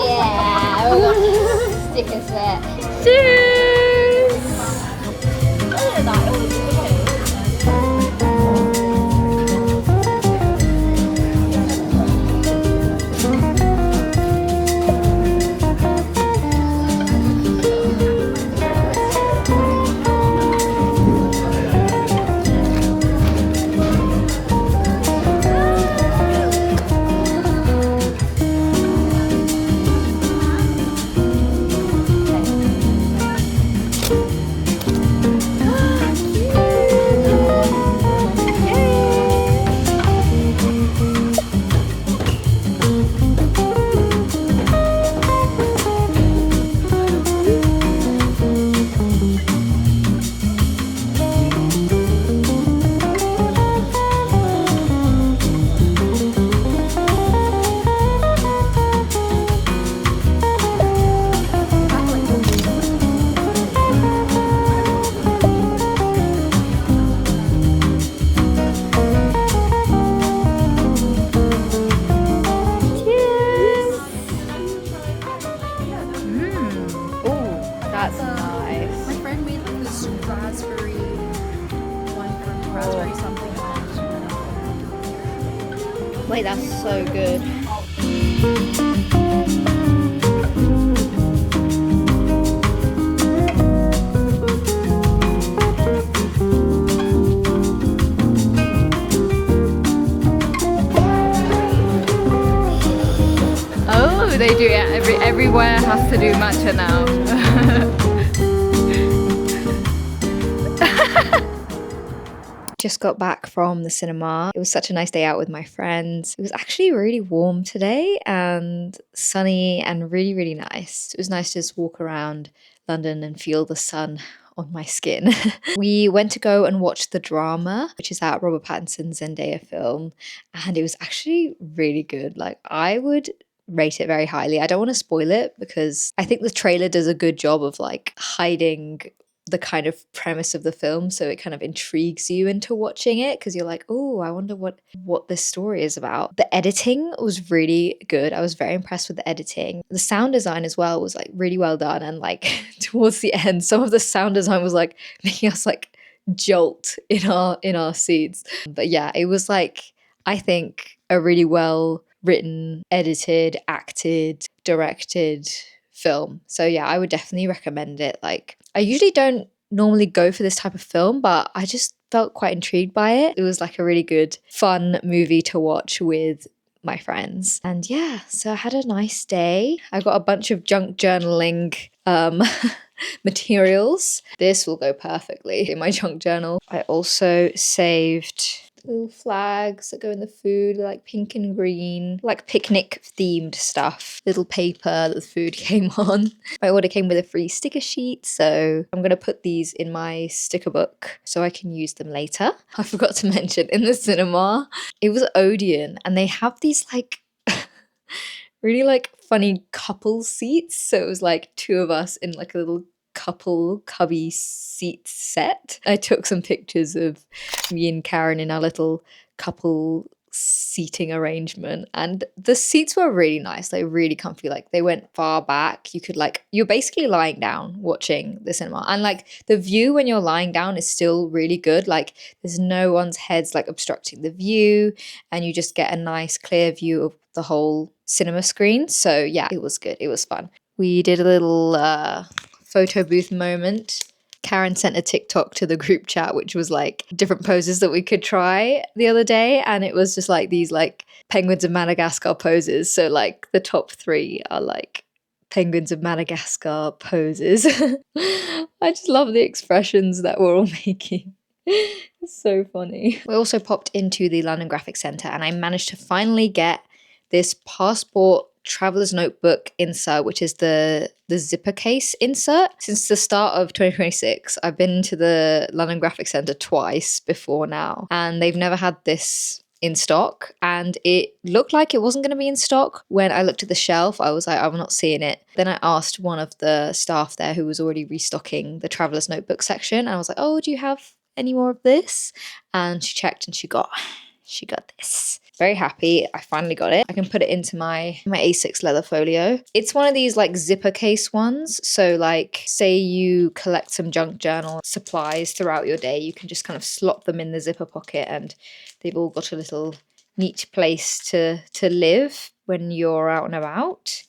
Yeah, we got stickers there. Cheers! That's nice. My friend made like this raspberry one from raspberry something. Wait, that's so good. Oh, they do it. Everywhere has to do matcha now. Just got back from the cinema. It was such a nice day out with my friends. It was actually really warm today and sunny and really, really nice. It was nice to just walk around London and feel the sun on my skin. We went to go and watch The Drama, which is that Robert Pattinson's Zendaya film, and it was actually really good. Like, I would rate it very highly. I don't want to spoil it because I think the trailer does a good job of like hiding the kind of premise of the film, so it kind of intrigues you into watching it because you're like, oh, I wonder what this story is about. The editing was really good. I was very impressed with the editing. The sound design as well was like really well done, and like towards the end some of the sound design was like making us like jolt in our seats. But yeah, it was like, I think, a really well written, edited, acted, directed film. So yeah, I would definitely recommend it. Like, I usually don't normally go for this type of film, but I just felt quite intrigued by it. It was like a really good, fun movie to watch with my friends. And yeah, so I had a nice day. I got a bunch of junk journaling materials. This will go perfectly in my junk journal. I also saved little flags that go in the food, like pink and green, like picnic themed stuff. Little paper that the food came on. My order came with a free sticker sheet, so I'm gonna put these in my sticker book so I can use them later. I forgot to mention, in the cinema, it was Odeon, and they have these like really like funny couple seats. So it was like two of us in like a little couple cubby seat set. I took some pictures of me and Karen in our little couple seating arrangement, and the seats were really nice, like really comfy, like they went far back. You could like, you're basically lying down watching the cinema, and like the view when you're lying down is still really good. Like there's no one's heads like obstructing the view, and you just get a nice clear view of the whole cinema screen. So yeah, it was good, it was fun. We did a little photo booth moment. Karen sent a TikTok to the group chat, which was like different poses that we could try the other day. And it was just like these like penguins of Madagascar poses. So like the top 3 are like penguins of Madagascar poses. I just love the expressions that we're all making. It's so funny. We also popped into the London Graphic Centre, and I managed to finally get this passport traveler's notebook insert, which is the zipper case insert. Since the start of 2026, I've been to the London Graphic Centre twice before now, and they've never had this in stock, and it looked like it wasn't going to be in stock. When I looked at the shelf, I was like, I'm not seeing it. Then I asked one of the staff there who was already restocking the traveler's notebook section, and I was like, oh, do you have any more of this? And she checked and she got this. Very happy I finally got it. I can put it into my A6 leather folio. It's one of these like zipper case ones. So like say you collect some junk journal supplies throughout your day, you can just kind of slot them in the zipper pocket, and they've all got a little neat place to live when you're out and about.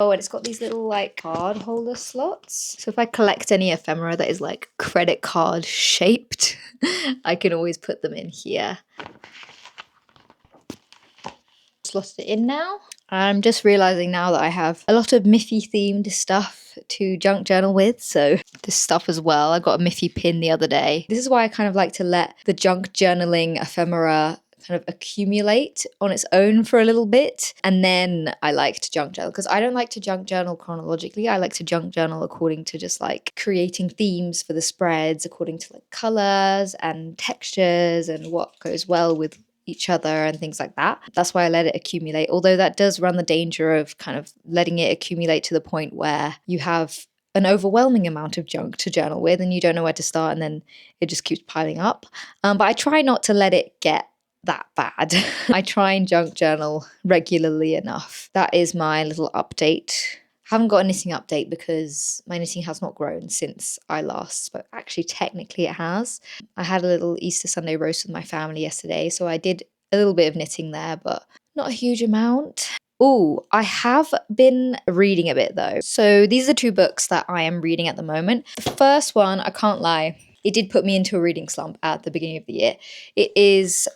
Oh, and it's got these little like card holder slots. So if I collect any ephemera that is like credit card shaped, I can always put them in here. Slotted it in now. I'm just realizing now that I have a lot of Miffy themed stuff to junk journal with. So this stuff as well. I got a Miffy pin the other day. This is why I kind of like to let the junk journaling ephemera kind of accumulate on its own for a little bit, and then I like to junk journal, because I don't like to junk journal chronologically. I like to junk journal according to just like creating themes for the spreads, according to like colors and textures and what goes well with each other and things like that. That's why I let it accumulate, although that does run the danger of kind of letting it accumulate to the point where you have an overwhelming amount of junk to journal with and you don't know where to start, and then it just keeps piling up. But I try not to let it get that bad. I try and junk journal regularly enough. That is my little update. I haven't got a knitting update because my knitting has not grown since I last spoke. Actually, technically it has. I had a little Easter Sunday roast with my family yesterday, so I did a little bit of knitting there, but not a huge amount. Oh, I have been reading a bit though. So these are 2 books that I am reading at the moment. The first one, I can't lie, it did put me into a reading slump at the beginning of the year. It is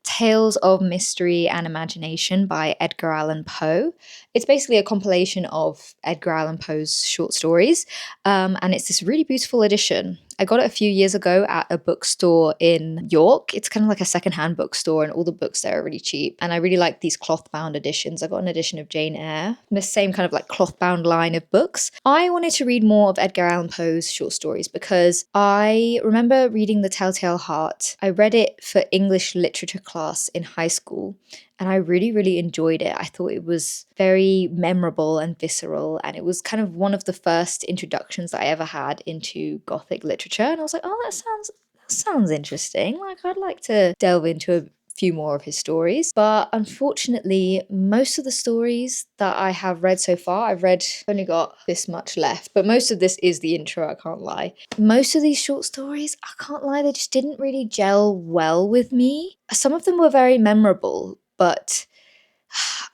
Tales of Mystery and Imagination by Edgar Allan Poe. It's basically a compilation of Edgar Allan Poe's short stories, and it's this really beautiful edition. I got it a few years ago at a bookstore in York. It's kind of like a secondhand bookstore, and all the books there are really cheap. And I really like these cloth-bound editions. I got an edition of Jane Eyre, the same kind of like cloth-bound line of books. I wanted to read more of Edgar Allan Poe's short stories because I remember reading The Telltale Heart. I read it for English literature class in high school, and I really, really enjoyed it. I thought it was very memorable and visceral, and it was kind of one of the first introductions that I ever had into Gothic literature. And I was like, oh, that sounds interesting. Like, I'd like to delve into a few more of his stories. But unfortunately, most of the stories that I have read so far, I've only got this much left, but most of this is the intro, I can't lie. Most of these short stories, I can't lie, they just didn't really gel well with me. Some of them were very memorable, but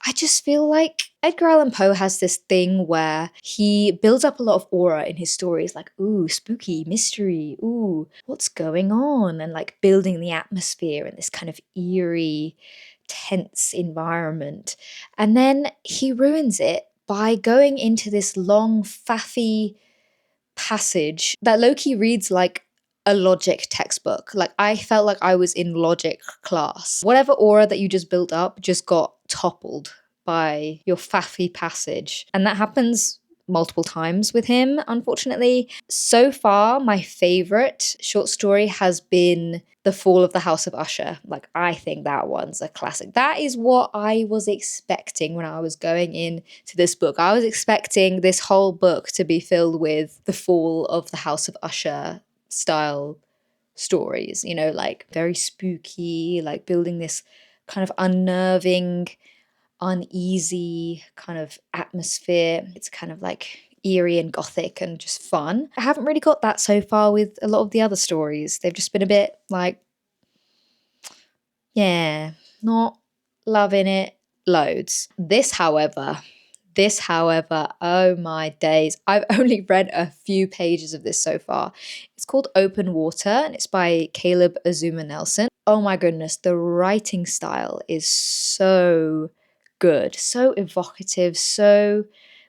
I just feel like Edgar Allan Poe has this thing where he builds up a lot of aura in his stories, like, ooh, spooky, mystery, ooh, what's going on? And like building the atmosphere in this kind of eerie, tense environment. And then he ruins it by going into this long, faffy passage that low-key reads like a logic textbook. Like, I felt like I was in logic class. Whatever aura that you just built up just got toppled by your faffy passage. And that happens multiple times with him, unfortunately. So far, my favorite short story has been The Fall of the House of Usher. Like, I think that one's a classic. That is what I was expecting when I was going into this book. I was expecting this whole book to be filled with the fall of the House of Usher style stories, you know, like very spooky, like building this kind of unnerving, uneasy kind of atmosphere. It's kind of like eerie and gothic and just fun. I haven't really got that so far with a lot of the other stories. They've just been a bit like, yeah, not loving it loads. This, however, oh my days. I've only read a few pages of this so far. It's called Open Water and it's by Caleb Azuma Nelson. Oh my goodness, the writing style is so good, so evocative, so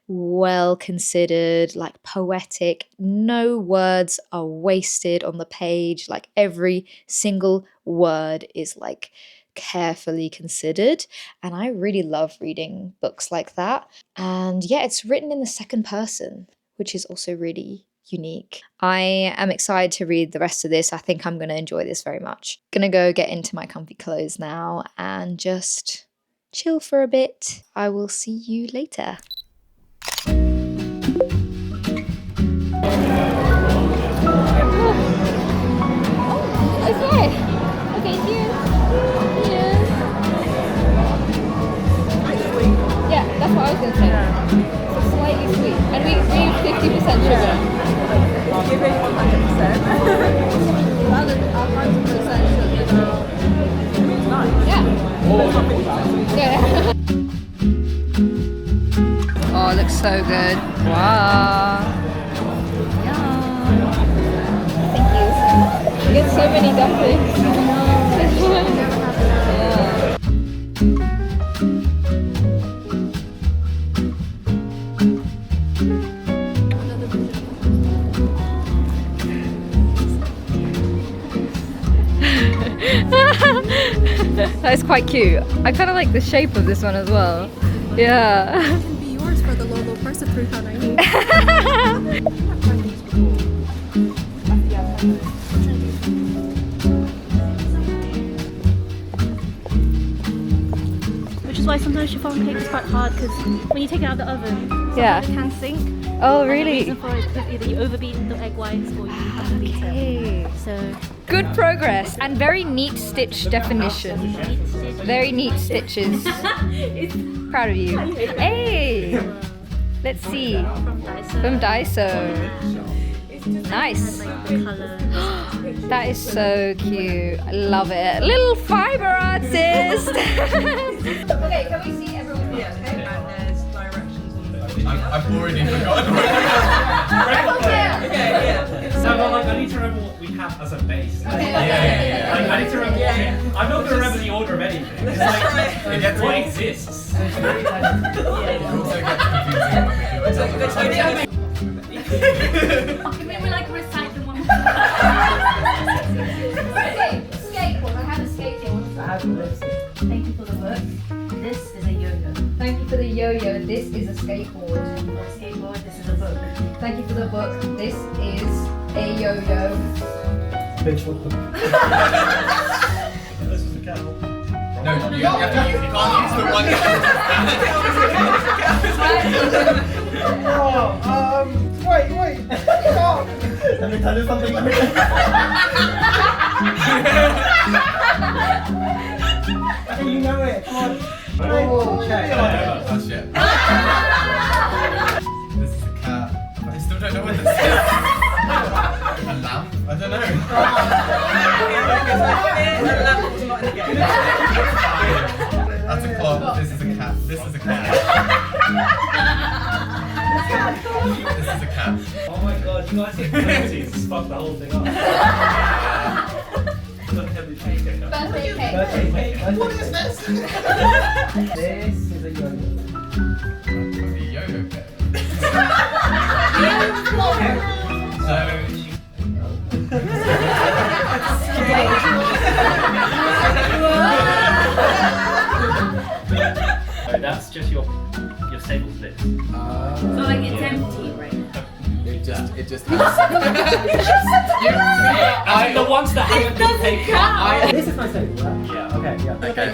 well considered, like poetic. No words are wasted on the page. Like every single word is like carefully considered. And I really love reading books like that. And yeah, it's written in the second person, which is also really unique. I am excited to read the rest of this. I think I'm going to enjoy this very much. Gonna go get into my comfy clothes now and just chill for a bit. I will see you later. Okay. Okay, cheers. Cheers. Yeah, that's what I was going to say. It's slightly sweet. And we 50% sugar. I'll give it 100%. Rather than 100% sugar. It's nice. Yeah. Yeah. Oh, it looks so good. Wow. Thank you. We get so many dumplings. That's quite cute. I kind of like the shape of this one as well. Yeah. It can be yours for the low person through £3.90. Which is why sometimes chiffon cake is quite hard because when you take it out of the oven, Yeah. it can sink. Oh, And the really? reason for it is either you overbeat the egg whites or you underbeat Okay. it. So Good progress and very neat stitch definition. Very neat stitches. Proud of you. Hey! Let's see. from Daiso. From Daiso. Nice. Like the colours. That is so cute. I love it. Little fiber artist. Okay, can we see everyone? Yeah, and there's directions on the I've already forgotten. So like, I need to remember what we have as a base. Okay. Yeah. Like, I need to remember what I'm not going to remember the order of anything. It's like, It gets what me. exists? It also gets confusing when we do it. Can we like recite the one? Okay, skateboard. I have a skateboard. Thank you for the book. This is a yo-yo. Thank you for the yo-yo. This is a skateboard. For a skateboard, this is a book. Thank you for the book. This is a yo-yo. This was the kettle. No, you can't use the one. Wait. Let me tell you something. I think you know it. Come on. Oh, Check. Oh shit. This is a cat. I still don't know what this is. A lamp? I don't know. That's a clock. This is a cat. This is a cat. This is a cat. Oh my god, you guys get penalties. Fuck the whole thing up. birthday cake. What is this? This is a yo-yo. The yo-yo cat. So that's just your staples list. So like it's empty, right? It just. I mean, the ones that haven't been taken. This is my staple, right? Yeah. Okay. Yeah. Okay.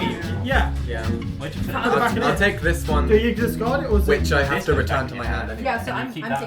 Yeah. Why'd you put it back in? I'll take this one, Do you discard it or is which it I have this to goes return back to in? my hand anyway. Yeah, so And you I'm keep taking. that.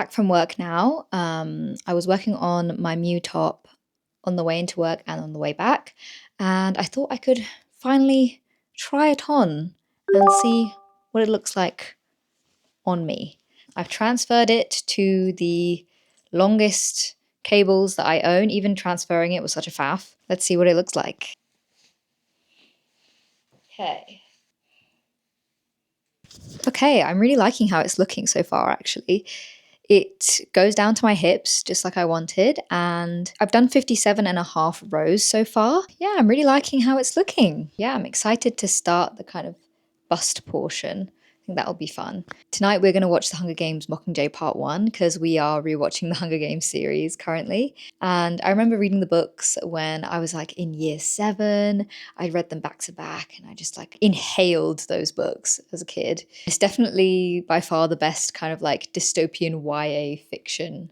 back from work now. I was working on my Mew top on the way into work and on the way back, and I thought I could finally try it on and see what it looks like on me. I've transferred it to the longest cables that I own. Even transferring it was such a faff. Let's see what it looks like. Okay, I'm really liking how it's looking so far, actually. It goes down to my hips, just like I wanted, and I've done 57.5 rows so far. Yeah, I'm really liking how it's looking. Yeah, I'm excited to start the kind of bust portion. I think that'll be fun. Tonight we're going to watch The Hunger Games Mockingjay Part 1 because we are rewatching the Hunger Games series currently. And I remember reading the books when I was like in year 7. I read them back to back and I just like inhaled those books as a kid. It's definitely by far the best kind of like dystopian YA fiction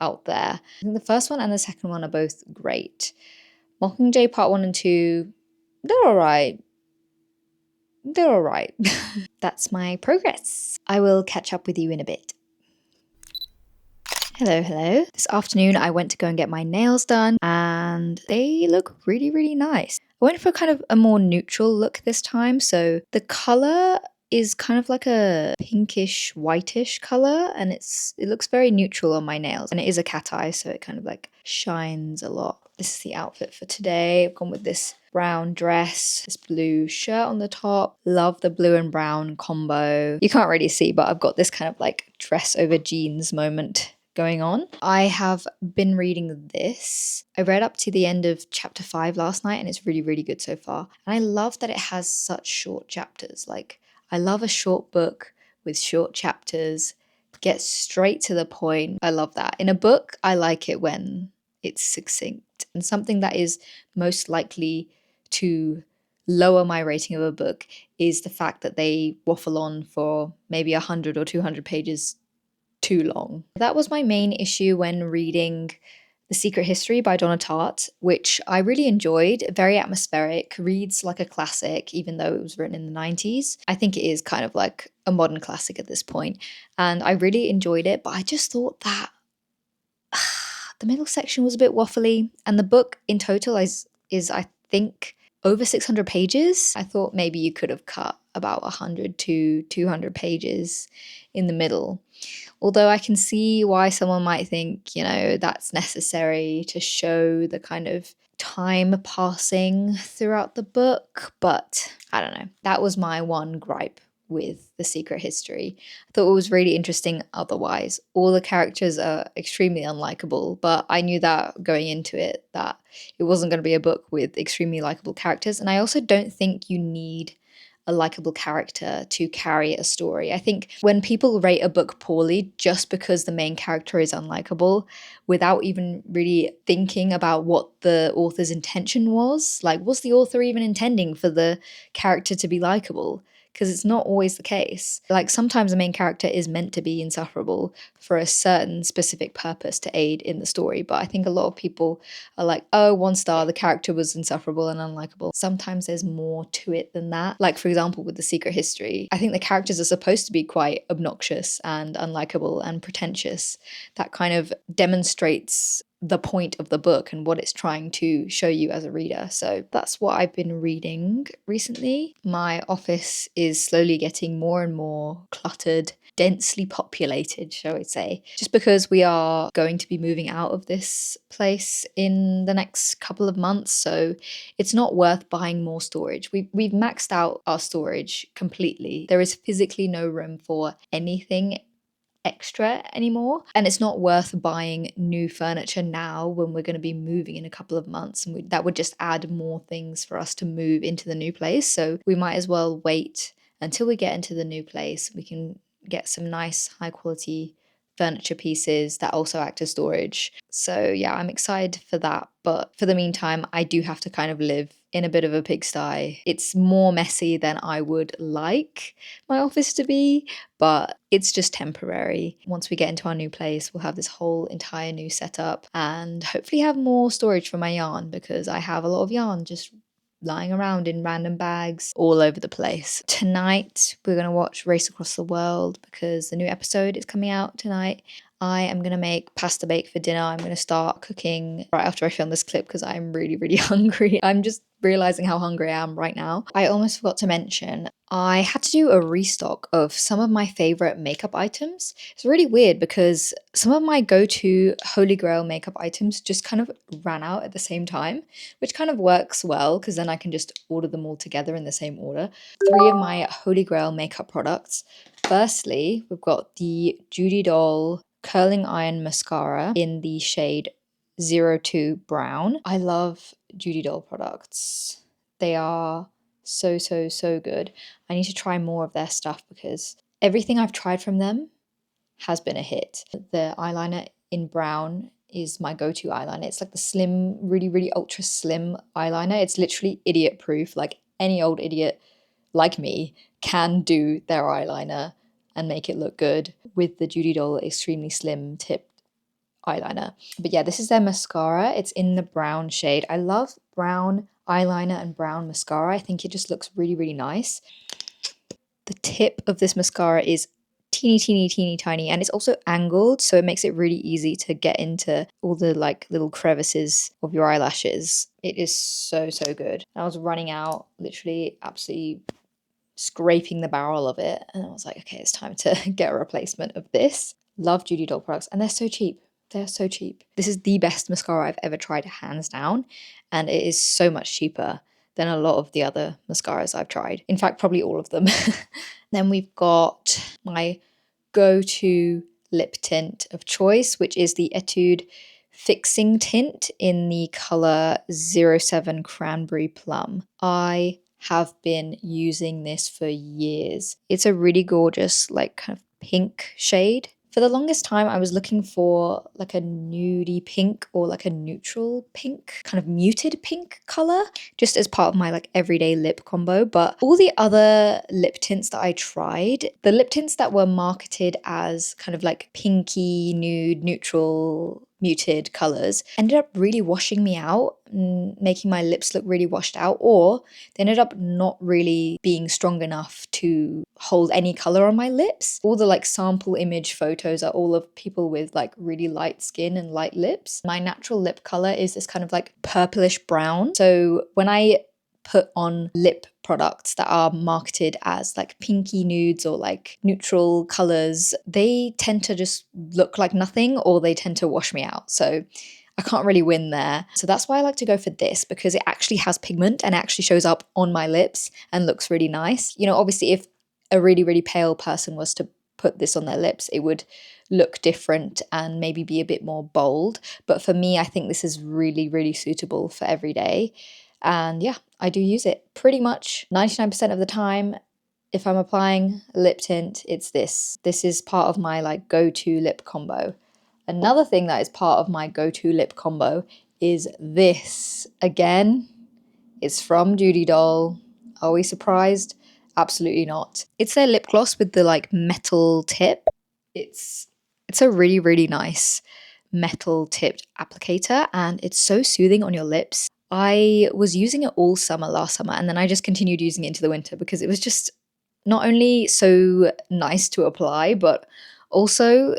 out there. I think the first one and the second one are both great. Mockingjay Part 1 and 2, they're alright. They're alright. That's my progress. I will catch up with you in a bit. Hello, hello. This afternoon I went to go and get my nails done and they look really, really nice. I went for kind of a more neutral look this time. So the color is kind of like a pinkish, whitish color and it looks very neutral on my nails. And it is a cat eye, so it kind of like shines a lot. This is the outfit for today. I've gone with this brown dress, this blue shirt on the top. Love the blue and brown combo. You can't really see, but I've got this kind of like dress over jeans moment going on. I have been reading this. I read up to the end of chapter 5 last night and it's really, really good so far. And I love that it has such short chapters. Like, I love a short book with short chapters. Get straight to the point. I love that. In a book, I like it when it's succinct. And something that is most likely to lower my rating of a book is the fact that they waffle on for maybe 100 or 200 pages too long. That was my main issue when reading The Secret History by Donna Tartt, which I really enjoyed. Very atmospheric, reads like a classic, even though it was written in the 90s. I think it is kind of like a modern classic at this point. And I really enjoyed it, but I just thought that the middle section was a bit waffly. And the book in total is I think, over 600 pages. I thought maybe you could have cut about 100 to 200 pages in the middle. Although I can see why someone might think, that's necessary to show the kind of time passing throughout the book. But I don't know. That was my one gripe with The Secret History. I thought it was really interesting otherwise. All the characters are extremely unlikable, but I knew that going into it that it wasn't going to be a book with extremely likable characters. And I also don't think you need a likable character to carry a story. I think when people rate a book poorly just because the main character is unlikable without even really thinking about what the author's intention was, like was the author even intending for the character to be likable? Because it's not always the case. Like sometimes the main character is meant to be insufferable for a certain specific purpose to aid in the story. But I think a lot of people are like, oh, 1 star, the character was insufferable and unlikable. Sometimes there's more to it than that. Like for example, with The Secret History, I think the characters are supposed to be quite obnoxious and unlikable and pretentious. That kind of demonstrates the point of the book and what it's trying to show you as a reader. So that's what I've been reading recently. My office is slowly getting more and more cluttered, densely populated, shall we say, just because we are going to be moving out of this place in the next couple of months. So it's not worth buying more storage. We've maxed out our storage completely. There is physically no room for anything extra anymore, and it's not worth buying new furniture now when we're going to be moving in a couple of months, and that would just add more things for us to move into the new place. So we might as well wait until we get into the new place. We can get some nice high quality furniture pieces that also act as storage. So yeah, I'm excited for that. But for the meantime, I do have to kind of live in a bit of a pigsty. It's more messy than I would like my office to be, but it's just temporary. Once we get into our new place, we'll have this whole entire new setup and hopefully have more storage for my yarn, because I have a lot of yarn just lying around in random bags all over the place. Tonight, we're going to watch Race Across the World because the new episode is coming out tonight. I am going to make pasta bake for dinner. I'm going to start cooking right after I film this clip because I'm really, really hungry. I'm just realizing how hungry I am right now. I almost forgot to mention, I had to do a restock of some of my favorite makeup items. It's really weird because some of my go-to holy grail makeup items just kind of ran out at the same time, which kind of works well because then I can just order them all together in the same order. 3 of my holy grail makeup products. Firstly, we've got the Judy Doll Curling Iron Mascara in the shade 02 Brown. I love Judy Doll products. They are so, so, so good. I need to try more of their stuff because everything I've tried from them has been a hit. The eyeliner in brown is my go-to eyeliner. It's like the slim, really, really ultra slim eyeliner. It's literally idiot proof. Like any old idiot like me can do their eyeliner and make it look good with the Judy Doll extremely slim tipped eyeliner. But yeah, this is their mascara. It's in the brown shade. I love brown eyeliner and brown mascara. I think it just looks really, really nice. The tip of this mascara is teeny, teeny, teeny, tiny, and it's also angled, so it makes it really easy to get into all the like little crevices of your eyelashes. It is so, so good. I was running out, literally absolutely scraping the barrel of it, and I was like, okay, it's time to get a replacement of this. Love Judy Doll products, and they're so cheap. They're so cheap. This is the best mascara I've ever tried, hands down, and it is so much cheaper than a lot of the other mascaras I've tried. In fact, probably all of them. Then we've got my go-to lip tint of choice, which is the Etude Fixing Tint in the color 07 Cranberry Plum. I have been using this for years. It's a really gorgeous, like kind of pink shade. For the longest time, I was looking for like a nudie pink or like a neutral pink, kind of muted pink color, just as part of my like everyday lip combo. But all the other lip tints that I tried, the lip tints that were marketed as kind of like pinky, nude, neutral, muted colors ended up really washing me out, making my lips look really washed out, or they ended up not really being strong enough to hold any color on my lips. All the like sample image photos are all of people with like really light skin and light lips. My natural lip color is this kind of like purplish brown. So when I put on lip products that are marketed as like pinky nudes or like neutral colors, they tend to just look like nothing, or they tend to wash me out. So I can't really win there. So that's why I like to go for this, because it actually has pigment and actually shows up on my lips and looks really nice. You know, obviously if a really, really pale person was to put this on their lips, it would look different and maybe be a bit more bold. But for me, I think this is really, really suitable for every day. And yeah, I do use it pretty much 99% of the time. If I'm applying lip tint, it's this. This is part of my like go-to lip combo. Another thing that is part of my go-to lip combo is this. Again, it's from Judy Doll. Are we surprised? Absolutely not. It's their lip gloss with the like metal tip. It's a really, really nice metal tipped applicator, and it's so soothing on your lips. I was using it all summer last summer, and then I just continued using it into the winter because it was just not only so nice to apply, but also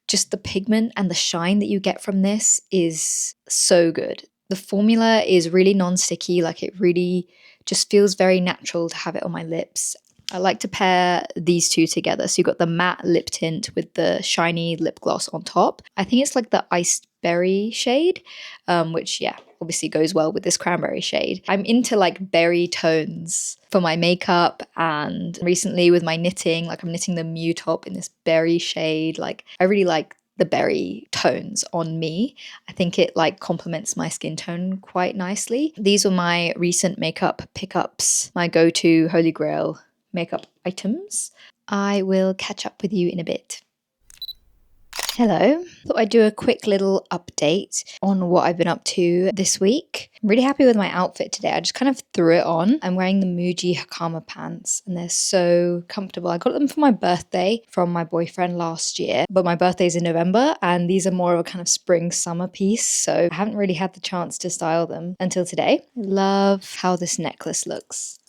just the pigment and the shine that you get from this is so good. The formula is really non-sticky, like it really just feels very natural to have it on my lips. I like to pair these two together. So you've got the matte lip tint with the shiny lip gloss on top. I think it's like the iced berry shade, which yeah, obviously goes well with this cranberry shade. I'm into like berry tones for my makeup, and recently with my knitting, like I'm knitting the Mew top in this berry shade. Like I really like the berry tones on me. I think it like complements my skin tone quite nicely. These were my recent makeup pickups, my go-to holy grail makeup items. I will catch up with you in a bit. Hello. Thought I'd do a quick little update on what I've been up to this week. I'm really happy with my outfit today. I just kind of threw it on. I'm wearing the Muji Hakama pants and they're so comfortable. I got them for my birthday from my boyfriend last year, but my birthday's in November and these are more of a kind of spring summer piece, so I haven't really had the chance to style them until today. I love how this necklace looks.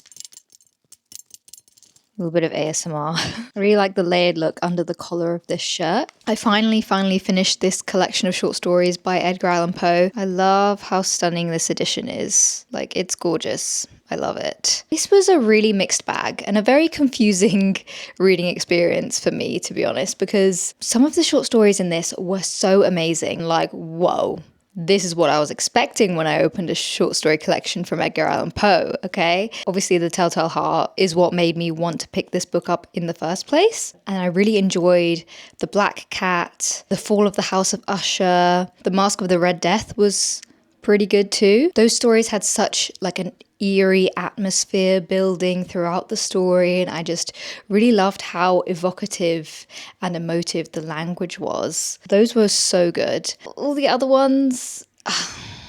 A little bit of ASMR. I really like the layered look under the collar of this shirt. I finally finished this collection of short stories by Edgar Allan Poe. I love how stunning this edition is. Like, it's gorgeous. I love it. This was a really mixed bag and a very confusing reading experience for me, to be honest, because some of the short stories in this were so amazing. Like, whoa. This is what I was expecting when I opened a short story collection from Edgar Allan Poe, okay? Obviously, The Telltale Heart is what made me want to pick this book up in the first place. And I really enjoyed The Black Cat, The Fall of the House of Usher, The Mask of the Red Death was pretty good too. Those stories had such like an eerie atmosphere building throughout the story, and I just really loved how evocative and emotive the language was. Those were so good. All the other ones,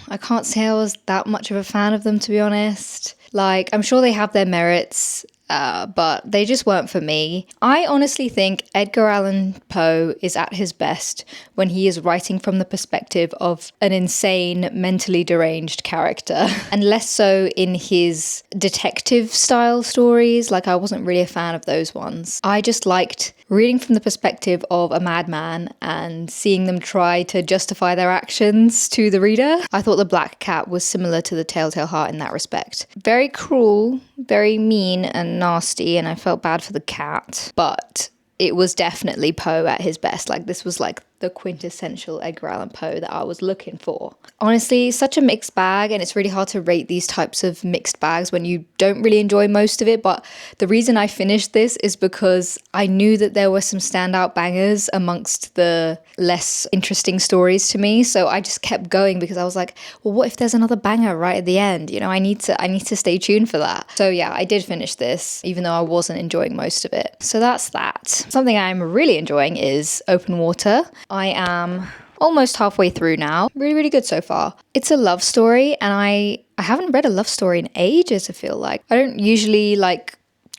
I can't say I was that much of a fan of them, to be honest. Like, I'm sure they have their merits, but they just weren't for me. I honestly think Edgar Allan Poe is at his best when he is writing from the perspective of an insane, mentally deranged character, and less so in his detective style stories. Like, I wasn't really a fan of those ones. I just liked reading from the perspective of a madman and seeing them try to justify their actions to the reader. I thought The Black Cat was similar to The Telltale Heart in that respect. Very cruel, very mean and nasty, and I felt bad for the cat, but it was definitely Poe at his best. Like, this was like the quintessential Edgar Allan Poe that I was looking for. Honestly, such a mixed bag, and it's really hard to rate these types of mixed bags when you don't really enjoy most of it, but the reason I finished this is because I knew that there were some standout bangers amongst the less interesting stories to me, so I just kept going because I was like, well, what if there's another banger right at the end? You know, I need to stay tuned for that. So yeah, I did finish this, even though I wasn't enjoying most of it. So that's that. Something I'm really enjoying is Open Water. I am almost halfway through now. Really, really good so far. It's a love story, and I haven't read a love story in ages, I feel like. I don't usually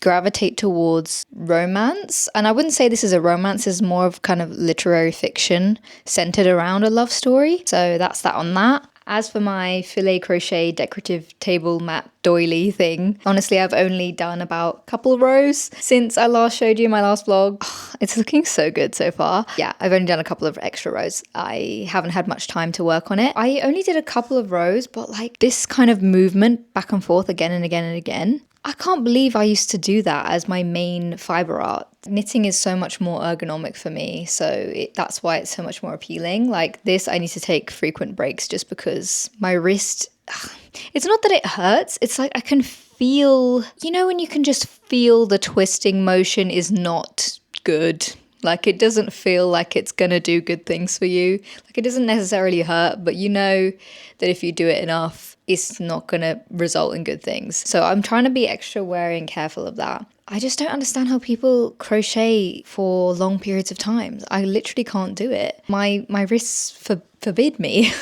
gravitate towards romance, and I wouldn't say this is a romance. It's more of kind of literary fiction centered around a love story. So that's that on that. As for my filet crochet decorative table mat doily thing, honestly, I've only done about a couple of rows since I last showed you in my last vlog. Oh, it's looking so good so far. Yeah, I've only done a couple of extra rows. I haven't had much time to work on it. I only did a couple of rows, but like this kind of movement back and forth again and again and again, I can't believe I used to do that as my main fiber art. Knitting is so much more ergonomic for me, so that's why it's so much more appealing. Like this, I need to take frequent breaks just because my wrist, it's not that it hurts, it's like I can feel, you know when you can just feel the twisting motion is not good? Like it doesn't feel like it's gonna do good things for you. Like it doesn't necessarily hurt, but you know that if you do it enough, it's not gonna result in good things. So I'm trying to be extra wary and careful of that. I just don't understand how people crochet for long periods of time. I literally can't do it. My wrists forbid me.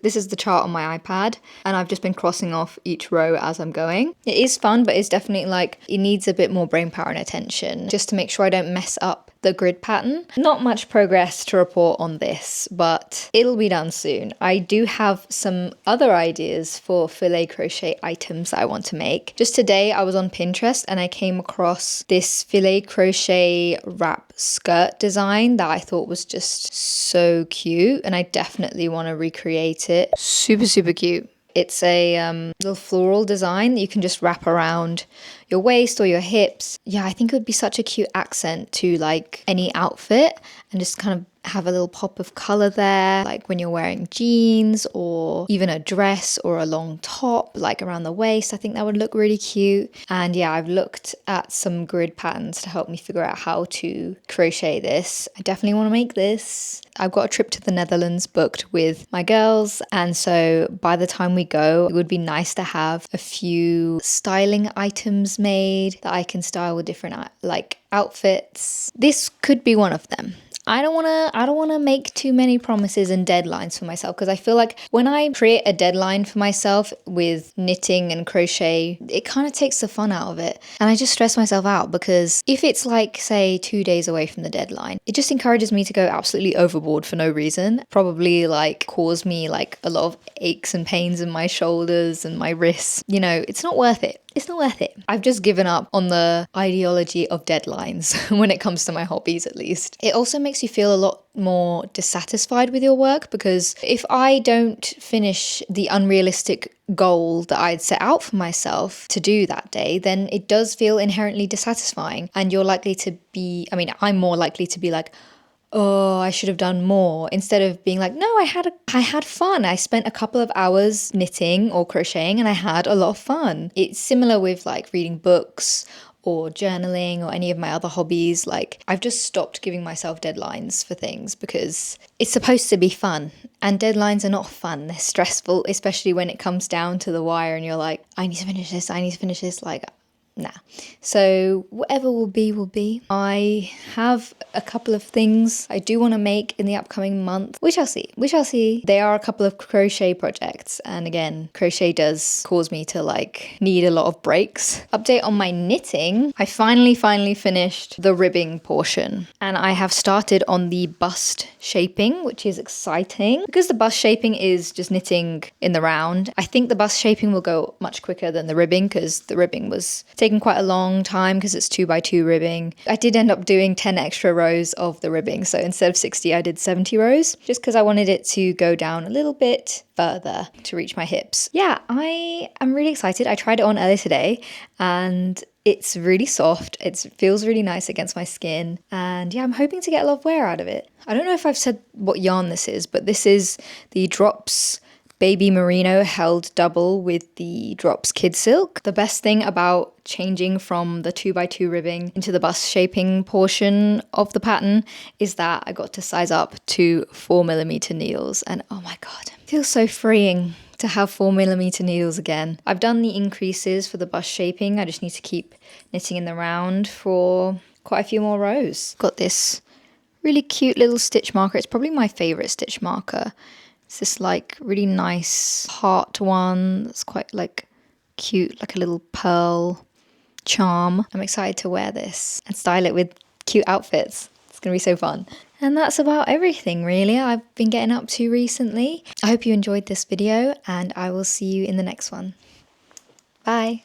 This is the chart on my iPad, and I've just been crossing off each row as I'm going. It is fun, but it's definitely like it needs a bit more brain power and attention just to make sure I don't mess up the grid pattern. Not much progress to report on this, but it'll be done soon. I do have some other ideas for filet crochet items that I want to make. Just today I was on Pinterest and I came across this filet crochet wrap skirt design that I thought was just so cute, and I definitely want to recreate it. Super, super cute. It's a little floral design that you can just wrap around your waist or your hips. Yeah, I think it would be such a cute accent to like any outfit, and just kind of have a little pop of color there, like when you're wearing jeans or even a dress or a long top like around the waist. I think that would look really cute. And yeah, I've looked at some grid patterns to help me figure out how to crochet this. I definitely want to make this. I've got a trip to the Netherlands booked with my girls, and so by the time we go, it would be nice to have a few styling items made that I can style with different like outfits. This could be one of them. I don't want to make too many promises and deadlines for myself, because I feel like when I create a deadline for myself with knitting and crochet, it kind of takes the fun out of it, and I just stress myself out, because if it's like say 2 days away from the deadline, it just encourages me to go absolutely overboard for no reason, probably like cause me like a lot of aches and pains in my shoulders and my wrists. You know, it's not worth it. it's not worth it. I've just given up on the ideology of deadlines when it comes to my hobbies, at least. It also makes you feel a lot more dissatisfied with your work, because if I don't finish the unrealistic goal that I'd set out for myself to do that day, then it does feel inherently dissatisfying. And you're likely to be, I mean, I'm more likely to be like, oh, I should have done more, instead of being like, no, I had fun. I spent a couple of hours knitting or crocheting and I had a lot of fun. It's similar with like reading books or journaling or any of my other hobbies. Like, I've just stopped giving myself deadlines for things because it's supposed to be fun, and deadlines are not fun. They're stressful, especially when it comes down to the wire and you're like, I need to finish this, like, nah. So whatever will be, will be. I have a couple of things I do want to make in the upcoming month. We shall see. There are a couple of crochet projects, and again, crochet does cause me to like need a lot of breaks. Update on my knitting. I finally finished the ribbing portion, and I have started on the bust shaping, which is exciting because the bust shaping is just knitting in the round. I think the bust shaping will go much quicker than the ribbing, because the ribbing was taking quite a long time because it's 2x2 ribbing. I did end up doing 10 extra rows of the ribbing, so instead of 60 I did 70 rows, just because I wanted it to go down a little bit further to reach my hips. Yeah, I am really excited. I tried it on earlier today and it's really soft. It feels really nice against my skin, and yeah, I'm hoping to get a lot of wear out of it. I don't know if I've said what yarn this is, but this is the Drops Baby Merino held double with the Drops Kid Silk. The best thing about changing from the 2x2 ribbing into the bust shaping portion of the pattern is that I got to size up to 4mm needles, and oh my god, it feels so freeing to have 4mm needles again. I've done the increases for the bust shaping. I just need to keep knitting in the round for quite a few more rows. Got this really cute little stitch marker. It's probably my favorite stitch marker. It's this like really nice heart one that's quite like cute, like a little pearl charm. I'm excited to wear this and style it with cute outfits. It's gonna be so fun. And that's about everything really I've been getting up to recently. I hope you enjoyed this video, and I will see you in the next one. Bye.